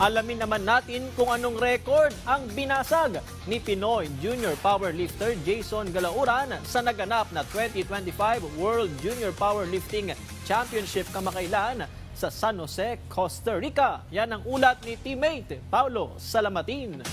Alamin naman natin kung anong record ang binasag ni Pinoy Junior Powerlifter Jason Galauran sa naganap na 2025 World Junior Powerlifting Championship kamakailan sa San Jose, Costa Rica. Yan ang ulat ni teammate Paulo Salamatin.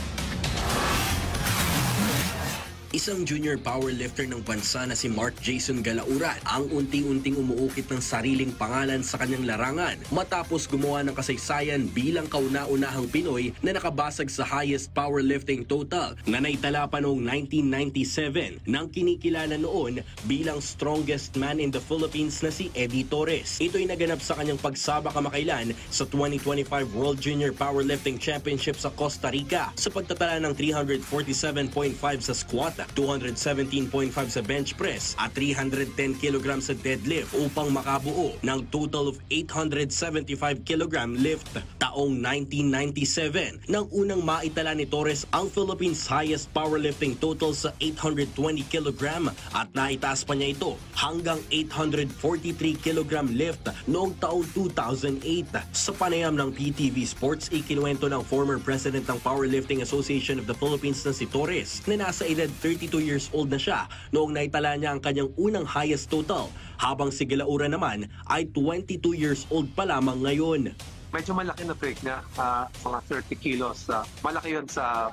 Isang junior powerlifter ng bansa na si Mark Jason Galauran ang unti-unting umuukit ng sariling pangalan sa kanyang larangan matapos gumawa ng kasaysayan bilang kauna-unahang Pinoy na nakabasag sa highest powerlifting total na naitala pa noong 1997 nang kinikilala noon bilang strongest man in the Philippines na si Eddie Torres. Ito'y naganap sa kanyang pagsabak kamakailan sa 2025 World Junior Powerlifting Championship sa Costa Rica sa pagtatala ng 347.5 sa squat, 217.5 sa bench press at 310 kg sa deadlift upang makabuo ng total of 875 kg lift. Taong 1997 nang unang maitala ni Torres ang Philippines highest powerlifting total sa 820 kg at naitaas pa niya ito hanggang 843 kg lift noong taong 2008. Sa panayam ng PTV Sports, ikinuwento ng former president ng Powerlifting Association of the Philippines na si Torres na nasa edad 32 years old na siya noong naitala niya ang kanyang unang highest total, habang si Galauran naman ay 22 years old pa lamang ngayon. Medyo malaki na break niya, mga 30 kilos. Malaki yun sa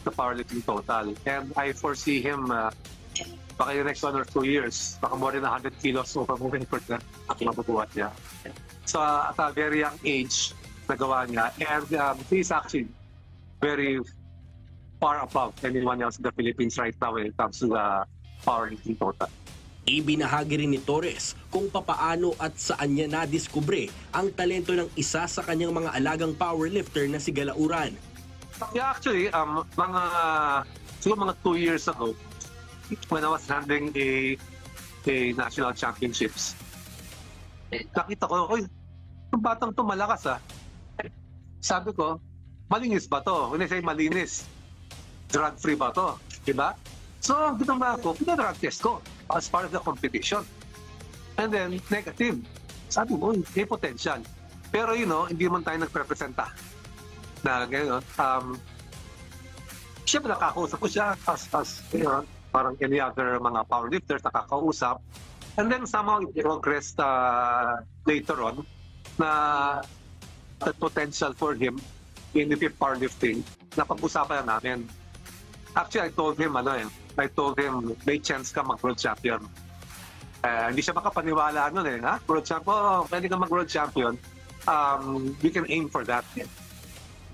powerlifting total. And I foresee him, baka yung next 1 or 2 years, baka more than 100 kilos over moving record na mabubuhat niya. So at a very young age, nagawa niya. And he's actually very far above anyone else in the Philippines right now when it comes to the powerlifting total. Ibinahagi rin ni Torres kung papaano at saan niya nadiskubre ang talento ng isa sa kanyang mga alagang powerlifter na si Galauran. Yeah, actually, siguro mga 2 years ago, when I was handling a national championships, nakita ko, oy, yung batang to malakas ah. Sabi ko, malinis ba to? When I say malinis, drug-free ba to? Diba? So, ginawa ko, pinarag test ko as part of the competition. And then, negative. Sabi mo, may potential. Pero, hindi man tayo nagprepresenta. Na gano'n, siyempre nakakausap ko siya as parang any other mga powerlifters nakakausap. And then, somehow, it progressed later on na the potential for him in the powerlifting na pag-usapan namin. Actually, I told him, may chance ka mag-world champion. Hindi siya makapaniwala nun eh, ha? World champion, pwede ka mag-world champion. We can aim for that.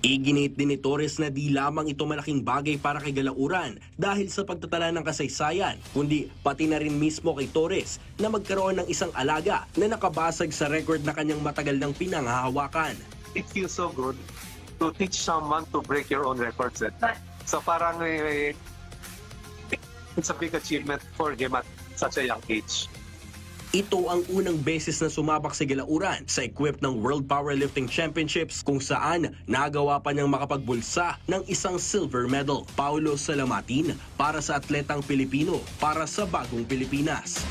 Iginit din ni Torres na di lamang ito malaking bagay para kay Galauran dahil sa pagtatala ng kasaysayan, kundi pati na rin mismo kay Torres na magkaroon ng isang alaga na nakabasag sa record na kanyang matagal ng pinanghahawakan. It feels so good to teach someone to break your own records. So parang it's a big achievement for him at such a young age. Ito ang unang beses na sumabak si Galauran sa equip ng World Powerlifting Championships kung saan nagawa pa niyang makapagbulsa ng isang silver medal. Paulo Salamatin para sa Atletang Pilipino para sa Bagong Pilipinas.